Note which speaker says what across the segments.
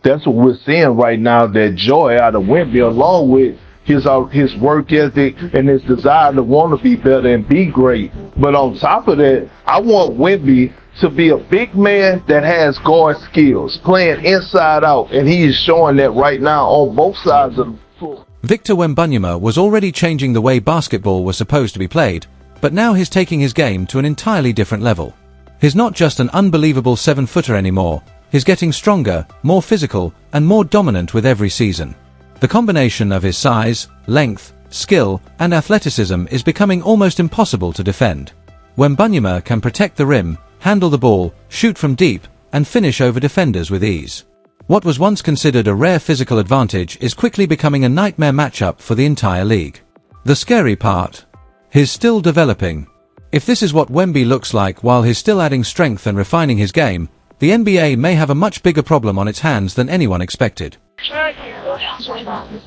Speaker 1: that's what we're seeing right now, that joy out of Wemby, along with his work ethic and his desire to want to be better and be great. But on top of that, I want Wemby to be a big man that has guard skills, playing inside out, and he is showing that right now on both sides of the floor.
Speaker 2: Victor Wembanyama was already changing the way basketball was supposed to be played, but now he's taking his game to an entirely different level. He's not just an unbelievable 7-footer anymore, he's getting stronger, more physical, and more dominant with every season. The combination of his size, length, skill, and athleticism is becoming almost impossible to defend. Wembanyama can protect the rim, handle the ball, shoot from deep, and finish over defenders with ease. What was once considered a rare physical advantage is quickly becoming a nightmare matchup for the entire league. The scary part? He's still developing. If this is what Wemby looks like while he's still adding strength and refining his game, the NBA may have a much bigger problem on its hands than anyone expected.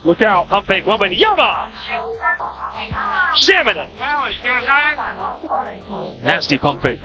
Speaker 3: Look out, pump fake, Wembanyama! Jamming it! Nasty pump fake.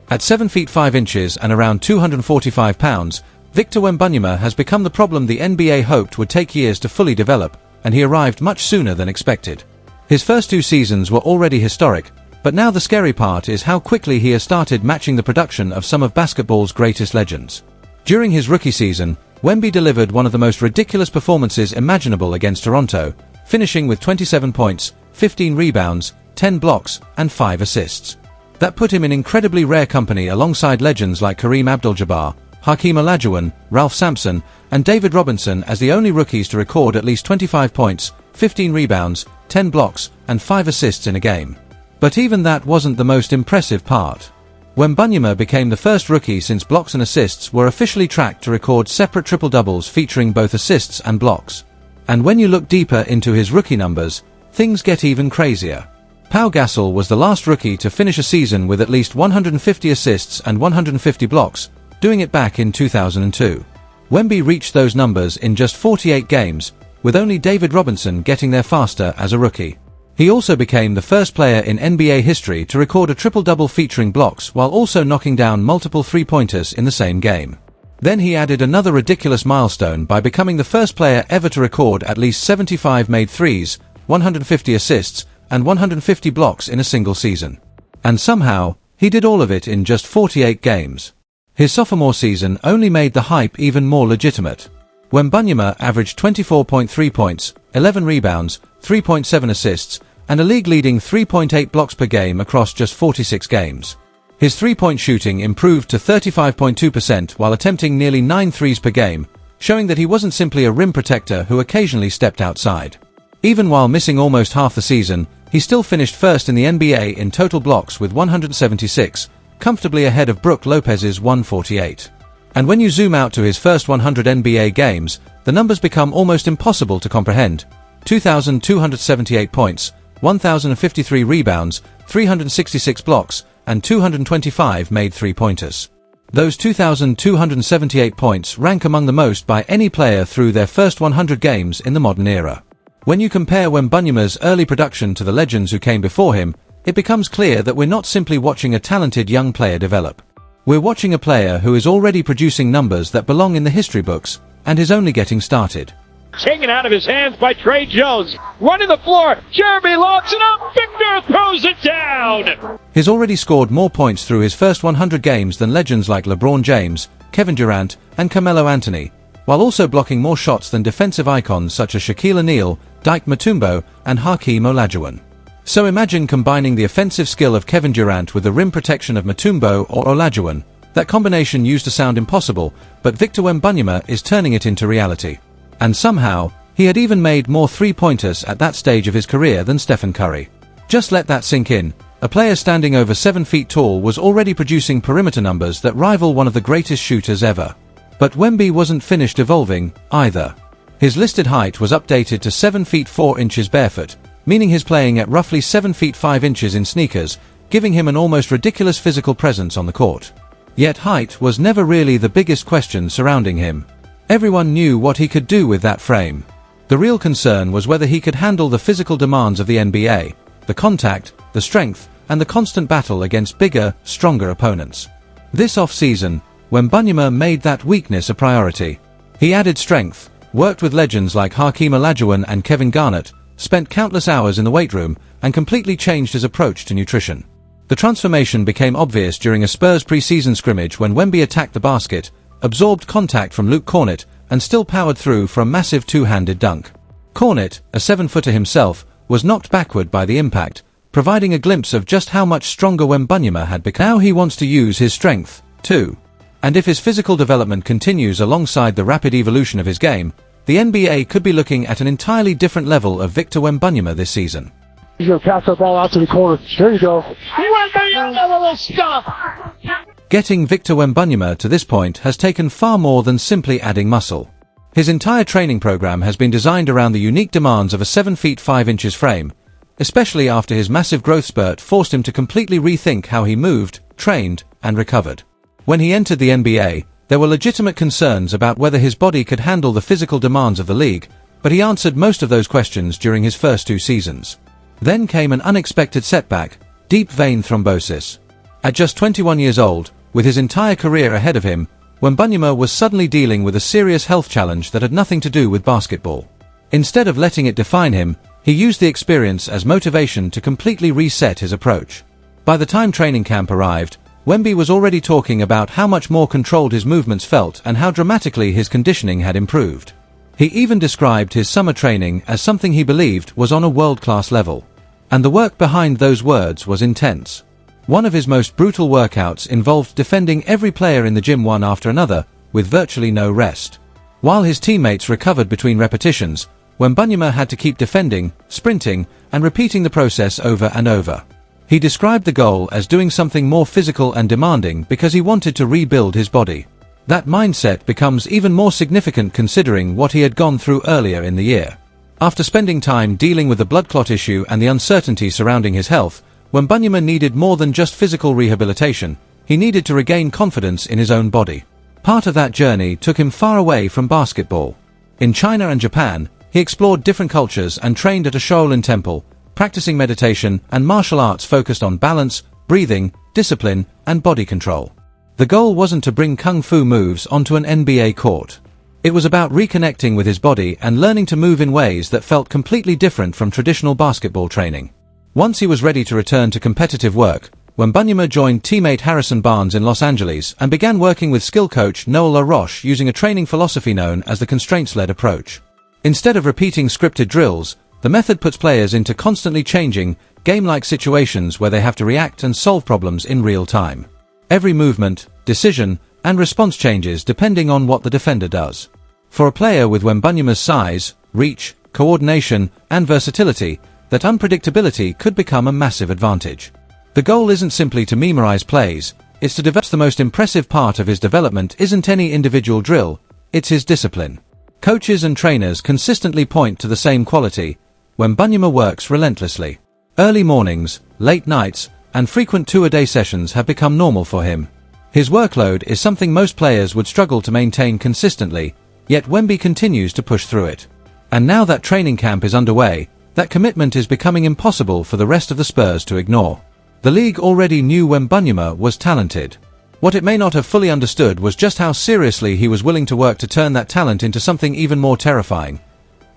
Speaker 2: At 7 feet 5 inches and around 245 pounds, Victor Wembanyama has become the problem the NBA hoped would take years to fully develop, and he arrived much sooner than expected. His first 2 seasons were already historic, but now the scary part is how quickly he has started matching the production of some of basketball's greatest legends. During his rookie season, Wemby delivered one of the most ridiculous performances imaginable against Toronto, finishing with 27 points, 15 rebounds, 10 blocks, and 5 assists. That put him in incredibly rare company alongside legends like Kareem Abdul-Jabbar, Hakeem Olajuwon, Ralph Sampson, and David Robinson as the only rookies to record at least 25 points, 15 rebounds, 10 blocks, and 5 assists in a game. But even that wasn't the most impressive part. Wembanyama became the first rookie since blocks and assists were officially tracked to record separate triple-doubles featuring both assists and blocks. And when you look deeper into his rookie numbers, things get even crazier. Pau Gasol was the last rookie to finish a season with at least 150 assists and 150 blocks, doing it back in 2002. Wemby reached those numbers in just 48 games, with only David Robinson getting there faster as a rookie. He also became the first player in NBA history to record a triple-double featuring blocks while also knocking down multiple three-pointers in the same game. Then he added another ridiculous milestone by becoming the first player ever to record at least 75 made threes, 150 assists, and 150 blocks in a single season. And somehow, he did all of it in just 48 games. His sophomore season only made the hype even more legitimate. Wembanyama averaged 24.3 points, 11 rebounds, 3.7 assists, and a league-leading 3.8 blocks per game across just 46 games. His three-point shooting improved to 35.2% while attempting nearly 9 threes per game, showing that he wasn't simply a rim protector who occasionally stepped outside. Even while missing almost half the season, he still finished first in the NBA in total blocks with 176, comfortably ahead of Brook Lopez's 148. And when you zoom out to his first 100 NBA games, the numbers become almost impossible to comprehend. 2,278 points, 1,053 rebounds, 366 blocks, and 225 made three-pointers. Those 2,278 points rank among the most by any player through their first 100 games in the modern era. When you compare Wembanyama's early production to the legends who came before him, it becomes clear that we're not simply watching a talented young player develop. We're watching a player who is already producing numbers that belong in the history books, and is only getting started.
Speaker 3: Taken out of his hands by Trey Jones. Running the floor. Jeremy lobs it up. Victor throws it down.
Speaker 2: He's already scored more points through his first 100 games than legends like LeBron James, Kevin Durant, and Carmelo Anthony, while also blocking more shots than defensive icons such as Shaquille O'Neal, Dike Mutombo, and Hakeem Olajuwon. So imagine combining the offensive skill of Kevin Durant with the rim protection of Mutombo or Olajuwon. That combination used to sound impossible, but Victor Wembanyama is turning it into reality. And somehow, he had even made more three-pointers at that stage of his career than Stephen Curry. Just let that sink in. A player standing over 7 feet tall was already producing perimeter numbers that rival one of the greatest shooters ever. But Wemby wasn't finished evolving, either. His listed height was updated to 7 feet 4 inches barefoot, meaning he's playing at roughly 7 feet 5 inches in sneakers, giving him an almost ridiculous physical presence on the court. Yet height was never really the biggest question surrounding him. Everyone knew what he could do with that frame. The real concern was whether he could handle the physical demands of the NBA, the contact, the strength, and the constant battle against bigger, stronger opponents. This off-season, Wembanyama made that weakness a priority. He added strength, worked with legends like Hakeem Olajuwon and Kevin Garnett, spent countless hours in the weight room, and completely changed his approach to nutrition. The transformation became obvious during a Spurs pre-season scrimmage when Wemby attacked the basket, absorbed contact from Luke Kornet, and still powered through for a massive two-handed dunk. Kornet, a 7-footer himself, was knocked backward by the impact, providing a glimpse of just how much stronger Wembanyama had become. Now he wants to use his strength, too. And if his physical development continues alongside the rapid evolution of his game, the NBA could be looking at an entirely different level of Victor Wembanyama this season.
Speaker 4: He's going to pass that ball out to the corner. There you go.
Speaker 2: Getting Victor Wembanyama to this point has taken far more than simply adding muscle. His entire training program has been designed around the unique demands of a 7 feet 5 inches frame, especially after his massive growth spurt forced him to completely rethink how he moved, trained, and recovered. When he entered the NBA, there were legitimate concerns about whether his body could handle the physical demands of the league, but he answered most of those questions during his first 2 seasons. Then came an unexpected setback: deep vein thrombosis. At just 21 years old, with his entire career ahead of him, Wembanyama was suddenly dealing with a serious health challenge that had nothing to do with basketball. Instead of letting it define him, he used the experience as motivation to completely reset his approach. By the time training camp arrived, Wemby was already talking about how much more controlled his movements felt and how dramatically his conditioning had improved. He even described his summer training as something he believed was on a world-class level. And the work behind those words was intense. One of his most brutal workouts involved defending every player in the gym one after another, with virtually no rest. While his teammates recovered between repetitions, Wembanyama had to keep defending, sprinting, and repeating the process over and over. He described the goal as doing something more physical and demanding because he wanted to rebuild his body. That mindset becomes even more significant considering what he had gone through earlier in the year. After spending time dealing with the blood clot issue and the uncertainty surrounding his health, Wembanyama needed more than just physical rehabilitation. He needed to regain confidence in his own body. Part of that journey took him far away from basketball. In China and Japan, he explored different cultures and trained at a Shaolin temple, practicing meditation and martial arts focused on balance, breathing, discipline, and body control. The goal wasn't to bring kung fu moves onto an NBA court. It was about reconnecting with his body and learning to move in ways that felt completely different from traditional basketball training. Once he was ready to return to competitive work, Wembanyama joined teammate Harrison Barnes in Los Angeles and began working with skill coach Noel LaRoche using a training philosophy known as the constraints-led approach. Instead of repeating scripted drills, the method puts players into constantly changing, game-like situations where they have to react and solve problems in real time. Every movement, decision, and response changes depending on what the defender does. For a player with Wembanyama's size, reach, coordination, and versatility, that unpredictability could become a massive advantage. The goal isn't simply to memorize plays, it's to develop. The most impressive part of his development isn't any individual drill, it's his discipline. Coaches and trainers consistently point to the same quality: Wembanyama works relentlessly. Early mornings, late nights, and frequent 2-a-day sessions have become normal for him. His workload is something most players would struggle to maintain consistently, yet Wemby continues to push through it. And now that training camp is underway, that commitment is becoming impossible for the rest of the Spurs to ignore. The league already knew Wembanyama was talented. What it may not have fully understood was just how seriously he was willing to work to turn that talent into something even more terrifying.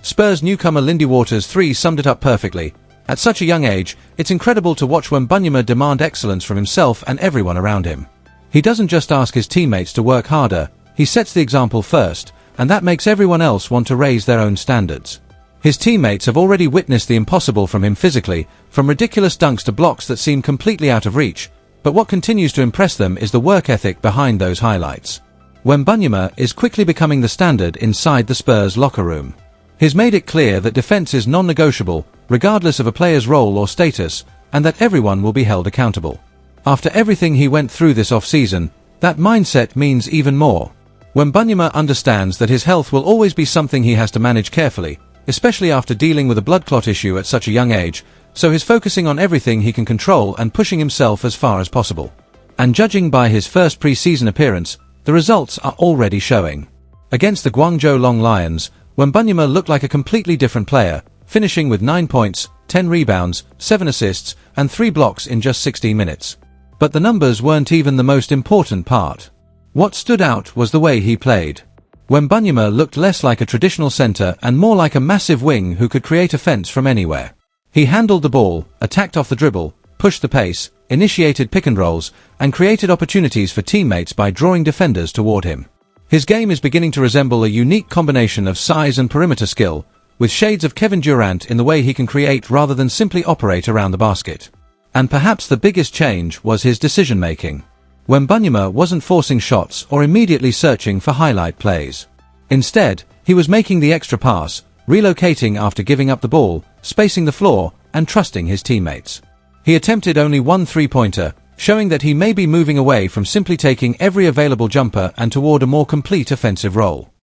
Speaker 2: Spurs newcomer Lindy Waters III summed it up perfectly. At such a young age, it's incredible to watch Wembanyama demand excellence from himself and everyone around him. He doesn't just ask his teammates to work harder, he sets the example first, and that makes everyone else want to raise their own standards. His teammates have already witnessed the impossible from him physically, from ridiculous dunks to blocks that seem completely out of reach, but what continues to impress them is the work ethic behind those highlights. Wembanyama is quickly becoming the standard inside the Spurs locker room. He's made it clear that defense is non-negotiable, regardless of a player's role or status, and that everyone will be held accountable. After everything he went through this off-season, that mindset means even more. Wembanyama understands that his health will always be something he has to manage carefully, especially after dealing with a blood clot issue at such a young age, so he's focusing on everything he can control and pushing himself as far as possible. And judging by his first pre-season appearance, the results are already showing. Against the Guangzhou Long Lions, Wembanyama looked like a completely different player, finishing with 9 points, 10 rebounds, 7 assists, and 3 blocks in just 16 minutes. But the numbers weren't even the most important part. What stood out was the way he played. Wembanyama looked less like a traditional center and more like a massive wing who could create offense from anywhere. He handled the ball, attacked off the dribble, pushed the pace, initiated pick and rolls, and created opportunities for teammates by drawing defenders toward him. His game is beginning to resemble a unique combination of size and perimeter skill, with shades of Kevin Durant in the way he can create rather than simply operate around the basket. And perhaps the biggest change was his decision-making. Wembanyama wasn't forcing shots or immediately searching for highlight plays. Instead, he was making the extra pass, relocating after giving up the ball, spacing the floor, and trusting his teammates. He attempted only one three-pointer, showing that he may be moving away from simply taking every available jumper and toward a more complete offensive role.